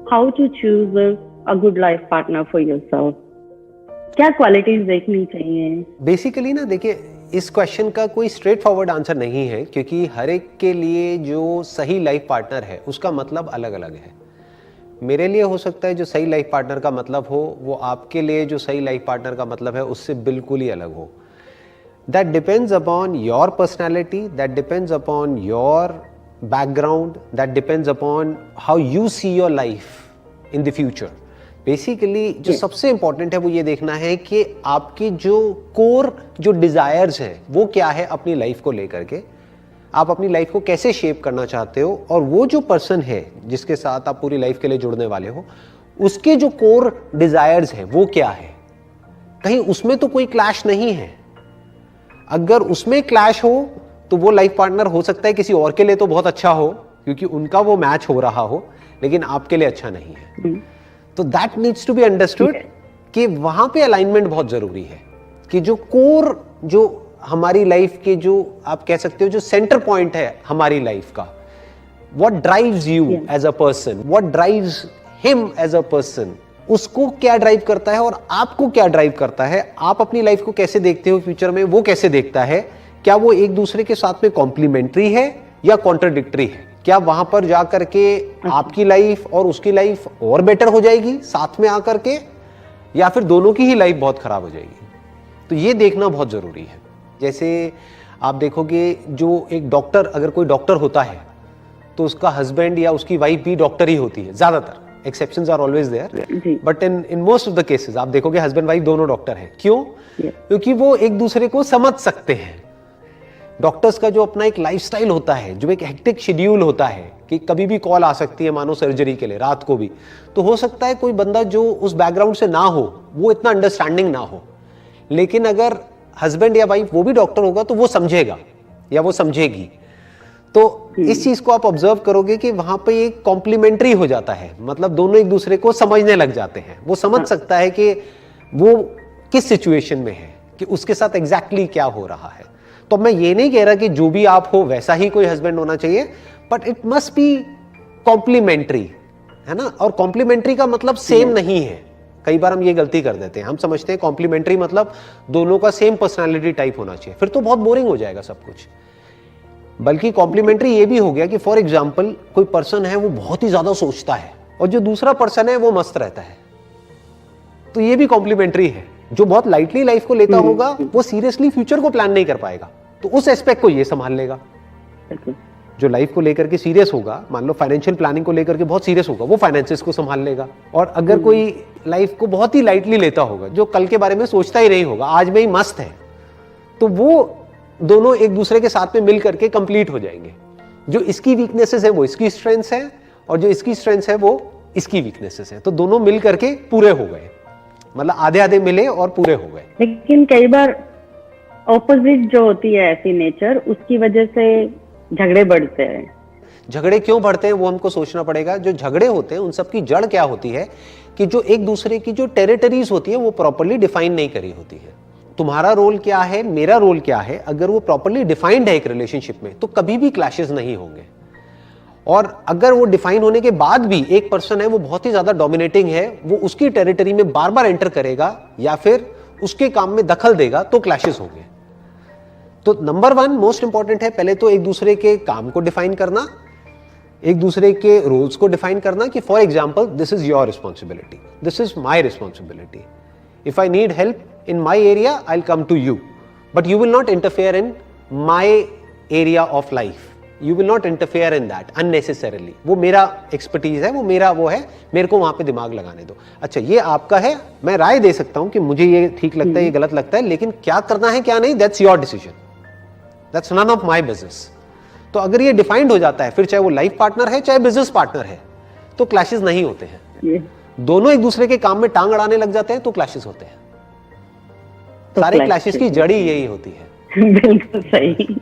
How to choose a good life partner for yourself? क्या qualities देखनी चाहिए? Basically ना देखिए, इस क्वेश्चन का कोई स्ट्रेट फॉरवर्ड आंसर नहीं है, क्योंकि हर एक के लिए जो सही लाइफ पार्टनर है उसका मतलब अलग अलग है। मेरे लिए हो सकता है जो सही लाइफ पार्टनर का मतलब हो, वो आपके लिए जो सही लाइफ पार्टनर का मतलब है उससे बिल्कुल ही अलग हो। That depends upon your personality, that depends upon your background, that depends upon how you see your life in the future. Basically जो सबसे इंपॉर्टेंट है वो ये देखना है कि आपकी जो कोर जो डिजायर्स हैं वो क्या है अपनी लाइफ को लेकर के, आप अपनी लाइफ को कैसे शेप करना चाहते हो, और वो जो पर्सन है जिसके साथ आप पूरी लाइफ के लिए जुड़ने वाले हो उसके जो कोर डिजायर्स हैं वो क्या है। कहीं उसमें तो कोई क्लैश नहीं है। अगर उसमें क्लैश हो तो वो लाइफ पार्टनर हो सकता है किसी और के लिए तो बहुत अच्छा हो, क्योंकि उनका वो मैच हो रहा हो, लेकिन आपके लिए अच्छा नहीं है। तो that needs to be understood कि वहां पे अलाइनमेंट बहुत जरूरी है, कि जो कोर जो हमारी लाइफ के जो आप कह सकते हो जो सेंटर पॉइंट है हमारी लाइफ का, what drives you as a person, what drives him as a person, उसको क्या ड्राइव करता है और आपको क्या ड्राइव करता है, आप अपनी लाइफ को कैसे देखते हो फ्यूचर में, वो कैसे देखता है, क्या वो एक दूसरे के साथ में कॉम्प्लीमेंट्री है या कॉन्ट्रडिक्टरी है, क्या वहां पर जाकर के आपकी लाइफ और उसकी लाइफ और बेटर हो जाएगी साथ में आकर के, या फिर दोनों की ही लाइफ बहुत खराब हो जाएगी। तो ये देखना बहुत जरूरी है। जैसे आप देखोगे जो एक डॉक्टर, अगर कोई डॉक्टर होता है तो उसका हस्बैंड या उसकी वाइफ भी डॉक्टर ही होती है, ज्यादातर, exceptions are always there, but in most of the cases आप देखोगे हस्बैंड वाइफ दोनों डॉक्टर हैं। क्यों? क्योंकि वो एक दूसरे को समझ सकते हैं। डॉक्टर्स का जो अपना एक लाइफस्टाइल होता है, जो एक हेक्टिक शेड्यूल होता है कि कभी भी कॉल आ सकती है मानो सर्जरी के लिए रात को भी, तो हो सकता है कोई बंदा जो उस बैकग्राउंड से ना हो वो इतना अंडरस्टैंडिंग ना हो, लेकिन अगर हस्बैंड या वाइफ वो भी डॉक्टर होगा तो वो समझेगा या वो समझेगी। तो इस चीज को आप ऑब्जर्व करोगे कि वहां पे एक कॉम्प्लीमेंट्री हो जाता है, मतलब दोनों एक दूसरे को समझने लग जाते हैं। वो समझ सकता है कि वो किस सिचुएशन में है, कि उसके साथ एग्जैक्टली क्या हो रहा है। तो मैं ये नहीं कह रहा कि जो भी आप हो वैसा ही कोई हस्बैंड होना चाहिए, but it must be complementary, है ना। और कॉम्प्लीमेंट्री का मतलब सेम नहीं है। कई बार हम ये गलती कर देते हैं, हम समझते हैं कॉम्प्लीमेंट्री मतलब दोनों का सेम पर्सनालिटी टाइप होना चाहिए, फिर तो बहुत बोरिंग हो जाएगा सब कुछ। बल्कि कॉम्प्लीमेंट्री ये भी हो गया कि फॉर एग्जाम्पल कोई पर्सन है वो बहुत ही ज्यादा सोचता है और जो दूसरा पर्सन है वो मस्त रहता है, तो ये भी कॉम्प्लीमेंट्री है। जो बहुत लाइटली लाइफ को लेता होगा वो सीरियसली फ्यूचर को प्लान नहीं कर पाएगा, तो उस एस्पेक्ट को ये संभाल लेगा। जो लाइफ को लेकर के सीरियस होगा, मान लो फाइनेंशियल प्लानिंग को लेकर के बहुत सीरियस होगा, वो फाइनेंसेस को संभाल लेगा। और अगर कोई लाइफ को बहुत ही लाइटली लेता होगा, जो कल के बारे में सोचता ही नहीं होगा, आज में ही मस्त है, तो वो दोनों एक दूसरे के साथ में मिल करके कंप्लीट हो जाएंगे। जो इसकी वीकनेसेस है वो इसकी स्ट्रेंथ्स है, और जो इसकी स्ट्रेंथ्स है वो इसकी वीकनेसेस है, तो दोनों मिल करके पूरे हो गए, मतलब आधे आधे मिले और पूरे हो गए। लेकिन कई बार ऑपोजिट जो होती है ऐसी नेचर, उसकी वजह से झगड़े बढ़ते हैं। झगड़े क्यों बढ़ते हैं वो हमको सोचना पड़ेगा। जो झगड़े होते हैं उन सब की जड़ क्या होती है कि जो एक दूसरे की जो टेरिटरीज होती है वो प्रॉपर्ली डिफाइन नहीं करी होती है। तुम्हारा रोल क्या है, मेरा रोल क्या है, अगर वो प्रॉपर्ली डिफाइंड है एक रिलेशनशिप में तो कभी भी क्लैशेस नहीं होंगे। और अगर वो डिफाइन होने के बाद भी एक पर्सन है वो बहुत ही ज्यादा डोमिनेटिंग है, वो उसकी टेरिटरी में बार बार एंटर करेगा या फिर उसके काम में दखल देगा, तो क्लैशेस होंगे। तो नंबर 1 मोस्ट इंपॉर्टेंट है, पहले तो एक दूसरे के काम को डिफाइन करना, एक दूसरे के रोल्स को डिफाइन करना कि for example this is your responsibility, this is my responsibility, if I need help in my area I'll come to you, but you will not interfere in my area of life, you will not interfere in that unnecessarily। वो मेरा expertise है, वो मेरा वो है, मेरे को वहां पे दिमाग लगाने दो। अच्छा ये आपका है, मैं राय दे सकता हूं कि मुझे ये ठीक लगता है, ये गलत लगता है, लेकिन क्या करना है क्या नहीं, that's your decision, that's none of my business. तो अगर ये डिफाइंड हो जाता है, फिर चाहे वो लाइफ पार्टनर है चाहे बिजनेस पार्टनर है, तो क्लैशेस नहीं होते हैं। दोनों एक दूसरे के काम में टांग अड़ाने लग जाते हैं तो क्लैशेस होते हैं। सारे क्लैशेस की जड़ी यही होती है। बिल्कुल सही।